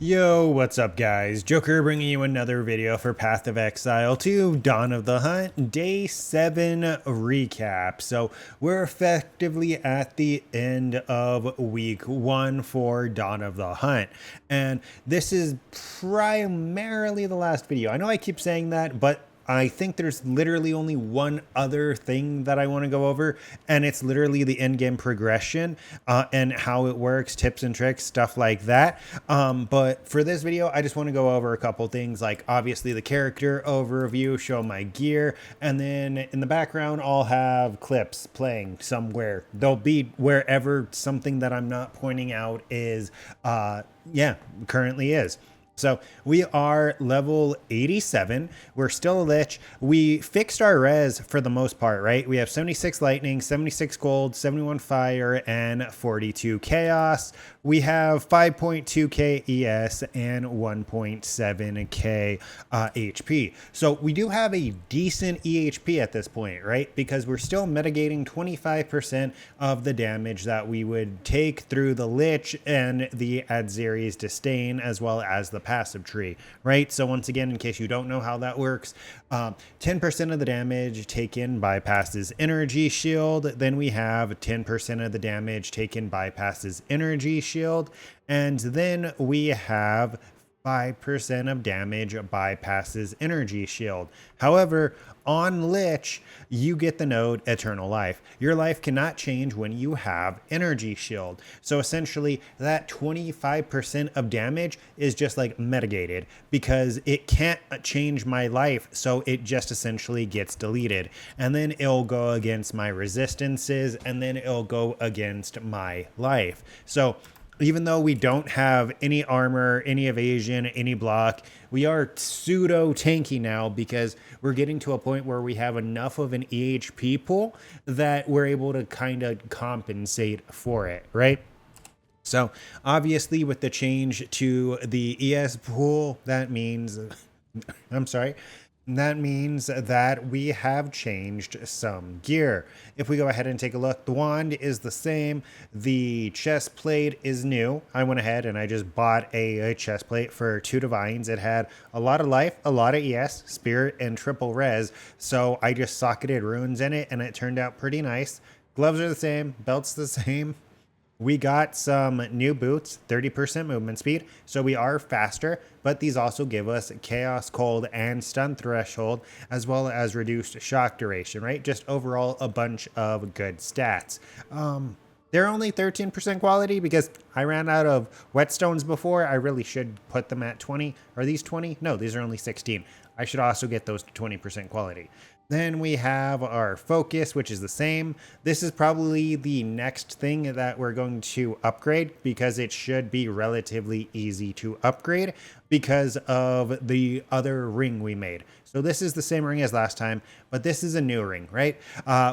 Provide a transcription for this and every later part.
Yo, what's up guys? Joker bringing you another video for Path of Exile 2 Dawn of the Hunt Day 7 recap. So we're effectively at the end of week 1 for Dawn of the Hunt. And this is primarily the last video. I know I keep saying that, but I think there's literally only one other thing that I want to go over, and it's literally the end-game progression and how it works, tips and tricks, stuff like that. But for this video, I just want to go over a couple things, like obviously the character overview, show my gear, and then in the background, I'll have clips playing somewhere. They'll be wherever something that I'm not pointing out is, currently is. So we are level 87. We're still a lich. We fixed our res for the most part, right? We have 76 lightning, 76 gold, 71 fire, and 42 chaos. We have 5.2k ES and 1.7k HP. So we do have a decent EHP at this point, right? Because we're still mitigating 25% of the damage that we would take through the lich and the Adzeri's disdain, as well as the passive tree, right? So once again, in case you don't know how that works, 10% of the damage taken bypasses energy shield. Then we have 10% of the damage taken bypasses energy shield. And then we have 5% of damage bypasses energy shield. However, on Lich, you get the node Eternal Life. Your life cannot change when you have energy shield. So essentially, that 25% of damage is just like mitigated because it can't change my life. So it just essentially gets deleted. And then it'll go against my resistances, and then it'll go against my life. So even though we don't have any armor, any evasion, any block, we are pseudo tanky now because we're getting to a point where we have enough of an EHP pool that we're able to kind of compensate for it, right? So obviously with the change to the ES pool, that means, that means that we have changed some gear. If we go ahead and take a look, the wand is the same. The chest plate is new. I went ahead and I just bought a chest plate for 2 divines. It had a lot of life, a lot of ES, spirit, and triple res. So I just socketed runes in it and it turned out pretty nice. Gloves are the same, belt's the same. We got some new boots, 30% movement speed, so we are faster, but these also give us chaos, cold, and stun threshold, as well as reduced shock duration, right? Just overall a bunch of good stats. They're only 13% quality because I ran out of whetstones before. I really should put them at 20. Are these 20? No, these are only 16. I should also get those to 20% quality. Then we have our focus, which is the same. This is probably the next thing that we're going to upgrade because it should be relatively easy to upgrade because of the other ring we made. So this is the same ring as last time, but this is a new ring, right?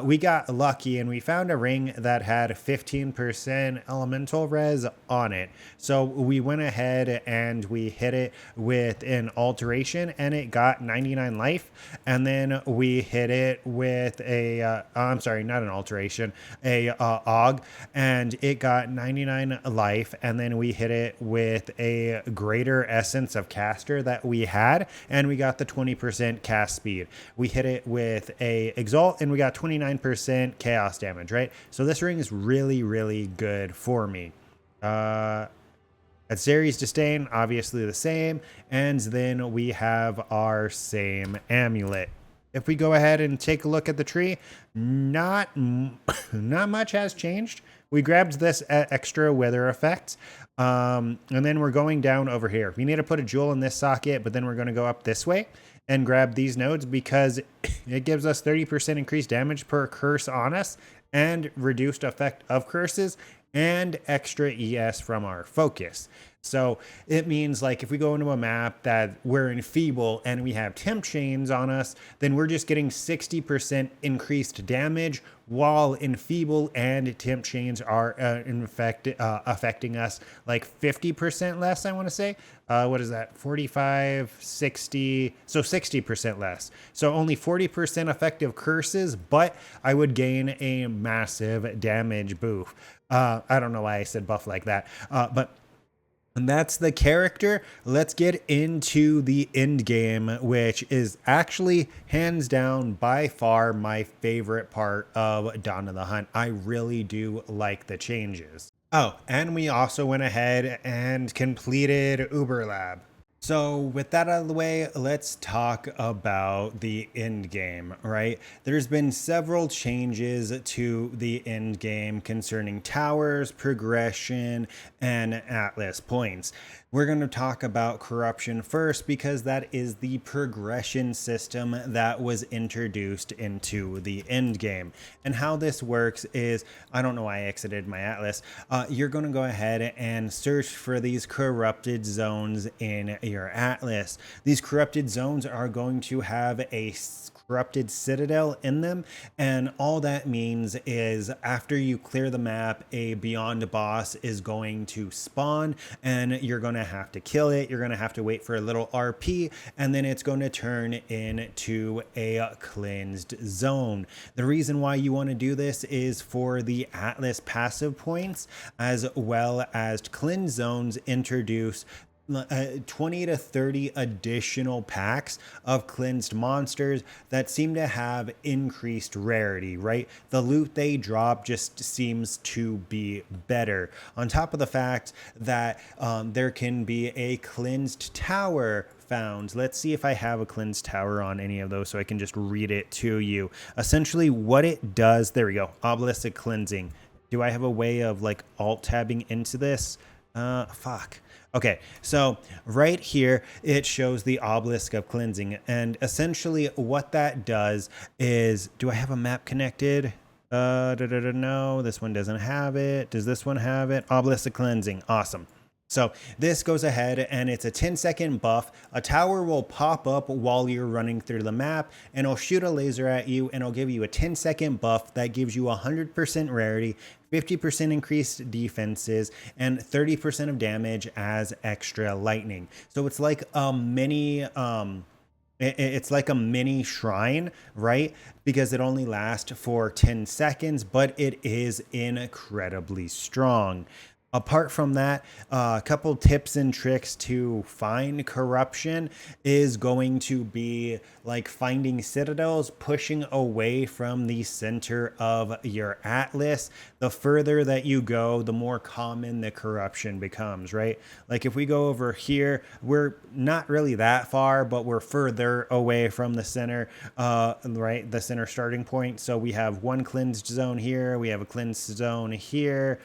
We got lucky and we found a ring that had 15% elemental res on it. So we went ahead and we hit it with an alteration and it got 99 life. And then we hit it with a, I'm sorry, not an alteration, a AUG, and it got 99 life. And then we hit it with a greater essence of caster that we had, and we got the 20% cast speed. We hit it with a exalt and we got 29% chaos damage, right? So this ring is really, really good for me. Adzeri's disdain, obviously the same, and then we have our same amulet. If we go ahead and take a look at the tree, not much has changed. We grabbed this extra weather effect, and then we're going down over here. We need to put a jewel in this socket, but then we're going to go up this way and grab these nodes because it gives us 30% increased damage per curse on us and reduced effect of curses and extra ES from our focus. So it means like if we go into a map that we're enfeeble and we have temp chains on us, then we're just getting 60% increased damage while enfeeble and temp chains are affecting us like 50% less, I want to say. What is that? 45, 60, so 60% less. So only 40% effective curses, but I would gain a massive damage buff. I don't know why I said buff like that, but And that's the character. Let's get into the end game, which is actually hands down by far my favorite part of Dawn of the Hunt. I really do like the changes. Oh, and we also went ahead and completed Uber Lab. So, with that out of the way, let's talk about the end game, right? There's been several changes to the end game concerning towers, progression, and Atlas points. We're going to talk about corruption first because that is the progression system that was introduced into the end game. And how this works is, I don't know why I exited my Atlas. You're going to go ahead and search for these corrupted zones in your Atlas. These corrupted zones are going to have a corrupted citadel in them, and all that means is after you clear the map, a beyond boss is going to spawn, and you're going to have to kill it. You're going to have to wait for a little RP, and then it's going to turn into a cleansed zone. The reason why you want to do this is for the Atlas passive points, as well as cleansed zones introduce 20 to 30 additional packs of cleansed monsters that seem to have increased rarity, right? The loot they drop just seems to be better. On top of the fact that there can be a cleansed tower found. Let's see if I have a cleansed tower on any of those so I can just read it to you. Essentially what it does, there we go, obelisk cleansing. Do I have a way of like alt tabbing into this? Fuck. Okay, so right here, it shows the obelisk of cleansing. And essentially what that does is, do I have a map connected? No, this one doesn't have it. Does this one have it? Obelisk of cleansing. Awesome. So this goes ahead and it's a 10-second buff. A tower will pop up while you're running through the map and it'll shoot a laser at you and it'll give you a 10-second buff that gives you 100% rarity, 50% increased defenses, and 30% of damage as extra lightning. So it's like a mini it's like a mini shrine, right? Because it only lasts for 10 seconds, but it is incredibly strong. Apart from that, a couple tips and tricks to find corruption is going to be like finding citadels, pushing away from the center of your Atlas. The further that you go, the more common the corruption becomes, right? Like if we go over here, we're not really that far, but we're further away from the center, right? The center starting point. So we have one cleansed zone here. We have a cleansed zone here.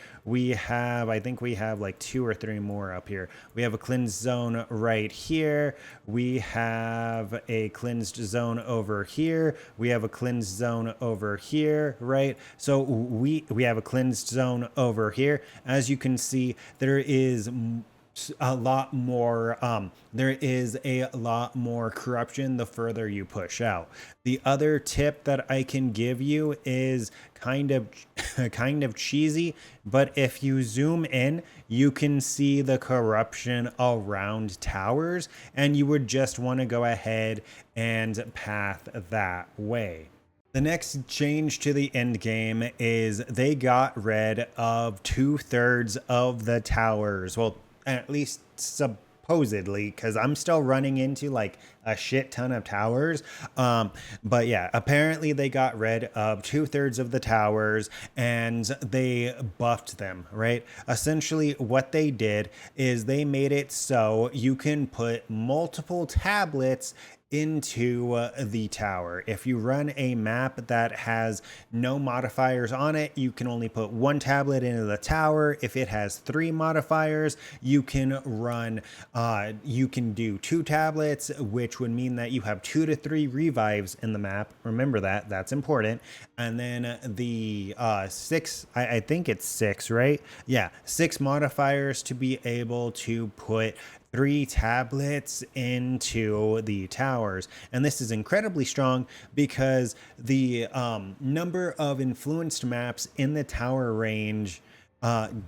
I think we have like 2 or 3 more up here. We have a cleansed zone right here. We have a cleansed zone over here. We have a cleansed zone over here, right? So we have a cleansed zone over here. As you can see, there is a lot more corruption the further you push out. The other tip that I can give you is kind of cheesy, but if you zoom in, you can see the corruption around towers, and you would just want to go ahead and path that way. The next change to the end game is they got rid of 2/3 of the towers. Well, at least supposedly, because I'm still running into like a shit ton of towers. But yeah, apparently they got rid of 2/3 of the towers and they buffed them, right? Essentially what they did is they made it so you can put multiple tablets into the tower. If you run a map that has no modifiers on it, you can only put 1 tablet into the tower. If it has 3 modifiers, you can do 2 tablets, which would mean that you have 2 to 3 revives in the map. Remember that, that's important. And then the 6, I think it's 6, right? Yeah, 6 modifiers to be able to put 3 tablets into the towers. And this is incredibly strong because the number of influenced maps in the tower range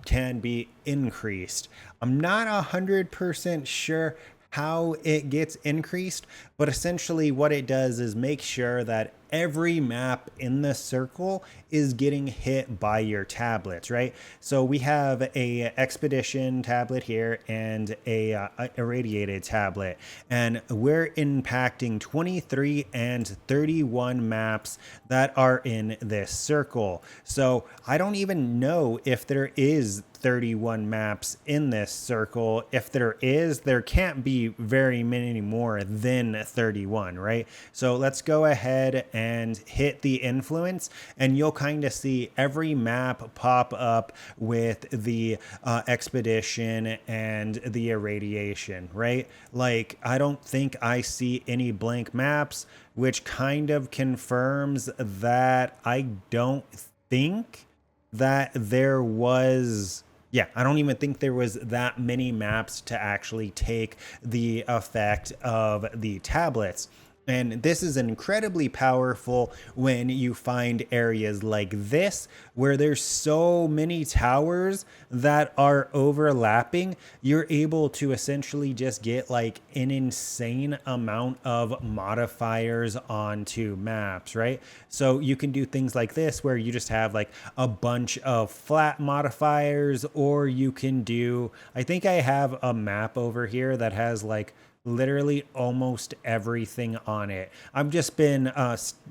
can be increased. I'm not 100% sure how it gets increased, but essentially what it does is make sure that every map in the circle is getting hit by your tablets, right? So we have a expedition tablet here and a irradiated tablet, and we're impacting 23 and 31 maps that are in this circle. So I don't even know if there is 31 maps in this circle. If there is, there can't be very many more than 31, right? So let's go ahead and hit the influence, and you'll kind of see every map pop up with the expedition and the irradiation, right? Like, I don't think I see any blank maps, which kind of confirms that I don't think that there was, yeah, I don't even think there was that many maps to actually take the effect of the tablets. And this is incredibly powerful when you find areas like this where there's so many towers that are overlapping. You're able to essentially just get like an insane amount of modifiers onto maps, right? So you can do things like this where you just have like a bunch of flat modifiers, or you can do, I think I have a map over here that has like literally almost everything on it. I've just been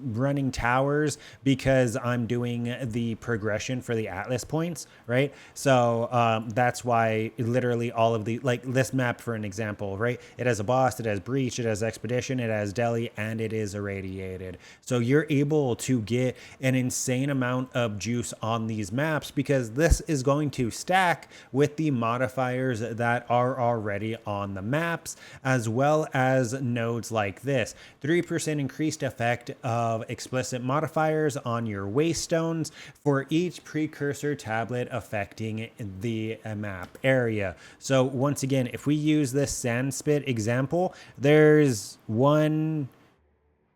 running towers because I'm doing the progression for the Atlas points, right? So that's why literally all of the, like this map for an example, right? It has a boss, it has breach, it has expedition, it has deli, and it is irradiated. So you're able to get an insane amount of juice on these maps because this is going to stack with the modifiers that are already on the maps, as well as nodes like this. 3% increased effect of explicit modifiers on your waystones for each precursor tablet affecting the map area. So once again, if we use this sandspit example, there's one,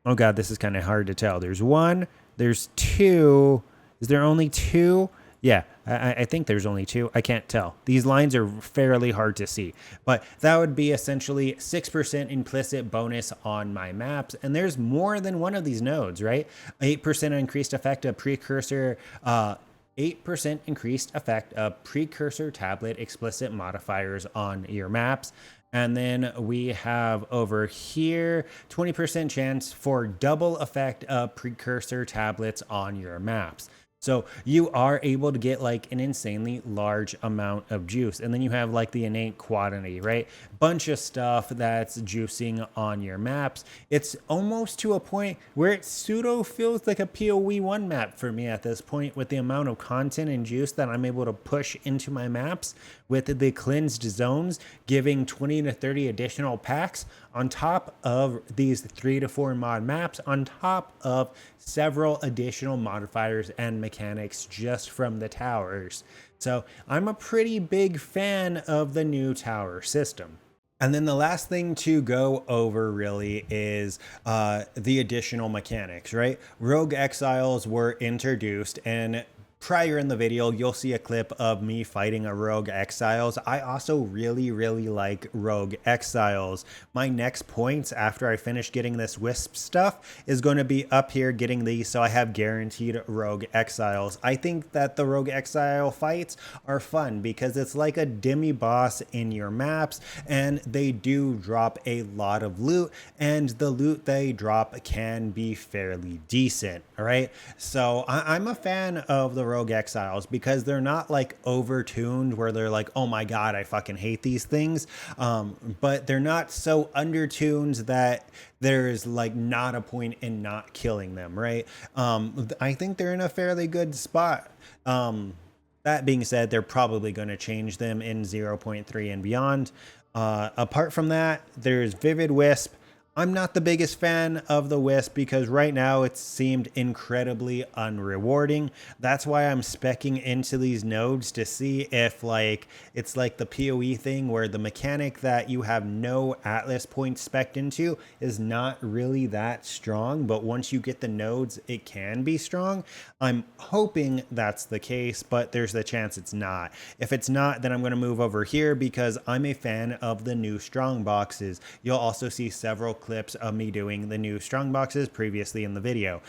oh god, this is kind of hard to tell. There's one, there's two. Is there only two? Yeah, I think there's only two. I can't tell. These lines are fairly hard to see, but that would be essentially 6% implicit bonus on my maps. And there's more than one of these nodes, right? 8% increased effect of precursor, 8% increased effect of precursor tablet explicit modifiers on your maps. And then we have over here 20% chance for double effect of precursor tablets on your maps. So you are able to get like an insanely large amount of juice. And then you have like the innate quantity, right? Bunch of stuff that's juicing on your maps. It's almost to a point where it pseudo feels like a PoE1 map for me at this point, with the amount of content and juice that I'm able to push into my maps, with the cleansed zones giving 20 to 30 additional packs on top of these 3 to 4 mod maps, on top of several additional modifiers and mechanics just from the towers. So I'm a pretty big fan of the new tower system. And then the last thing to go over really is the additional mechanics, right? Rogue Exiles were introduced, and prior in the video, you'll see a clip of me fighting a Rogue Exiles. I also really like Rogue Exiles. My next points after I finish getting this Wisp stuff is going to be up here getting these, so I have guaranteed Rogue Exiles. I think that the Rogue Exile fights are fun because it's like a demi-boss in your maps, and they do drop a lot of loot, and the loot they drop can be fairly decent, all right? So I'm a fan of the Rogue Exiles because they're not like overtuned where they're like, oh my god, I fucking hate these things, but they're not so undertuned that there's like not a point in not killing them, right? I think they're in a fairly good spot. That being said, they're probably going to change them in 0.3 and beyond. Apart from that, there's Vivid Wisp. I'm not the biggest fan of the Wisp because right now it seemed incredibly unrewarding. That's why I'm speccing into these nodes to see if like it's like the PoE thing where the mechanic that you have no Atlas points specced into is not really that strong, but once you get the nodes, it can be strong. I'm hoping that's the case, but there's the chance it's not. If it's not, then I'm going to move over here because I'm a fan of the new strong boxes. You'll also see several clips of me doing the new strong boxes previously in the video.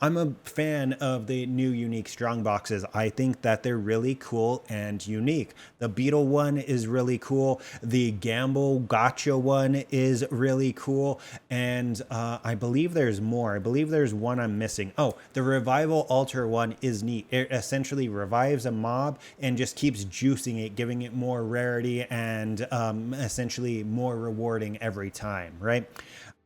I'm a fan of the new unique strong boxes. I think that they're really cool and unique. The Beetle one is really cool. The Gamble Gotcha one is really cool. And I believe there's more. I believe there's one I'm missing. Oh, the Revival Altar one is neat. It essentially revives a mob and just keeps juicing it, giving it more rarity and essentially more rewarding every time, right?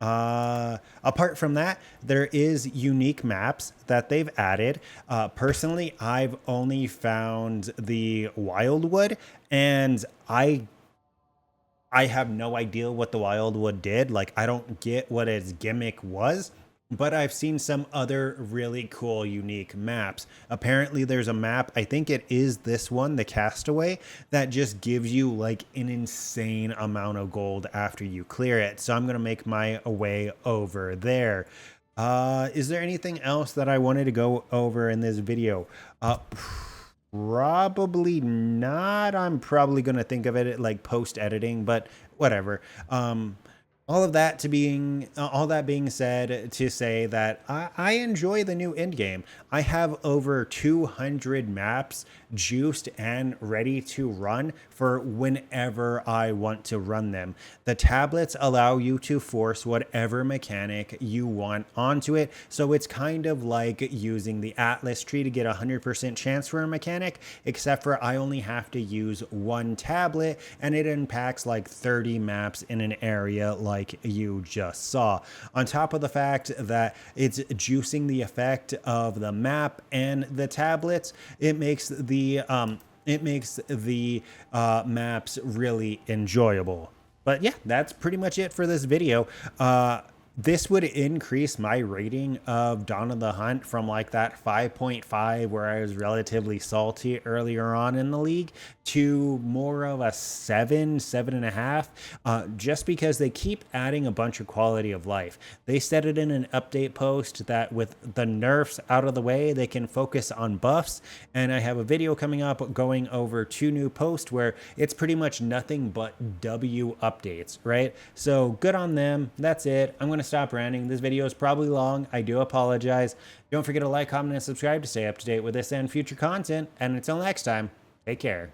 Apart from that, there is unique maps that they've added. Personally, I've only found the Wildwood, and I have no idea what the Wildwood did. Like, I don't get what its gimmick was. But I've seen some other really cool, unique maps. Apparently there's a map, I think it is this one, the Castaway, that just gives you like an insane amount of gold after you clear it. So I'm going to make my way over there. Is there anything else that I wanted to go over in this video? Probably not. I'm probably going to think of it like post-editing, but whatever. All that being said, to say that I enjoy the new end game. I have over 200 maps juiced and ready to run for whenever I want to run them. The tablets allow you to force whatever mechanic you want onto it. So it's kind of like using the Atlas tree to get a 100% chance for a mechanic, except for I only have to use one tablet and it impacts like 30 maps in an area like you just saw. On top of the fact that it's juicing the effect of the map and the tablets, it makes the maps really enjoyable. But yeah, that's pretty much it for this video. This would increase my rating of Dawn of the Hunt from like that 5.5 where I was relatively salty earlier on in the league to more of a 7.5, just because they keep adding a bunch of quality of life. They said it in an update post that with the nerfs out of the way, they can focus on buffs. And I have a video coming up going over 2 new posts where it's pretty much nothing but W updates, right? So good on them. That's it. I'm going to stop ranting. This video is probably long. I do apologize. Don't forget to like, comment, and subscribe to stay up to date with this and future content. And until next time, take care.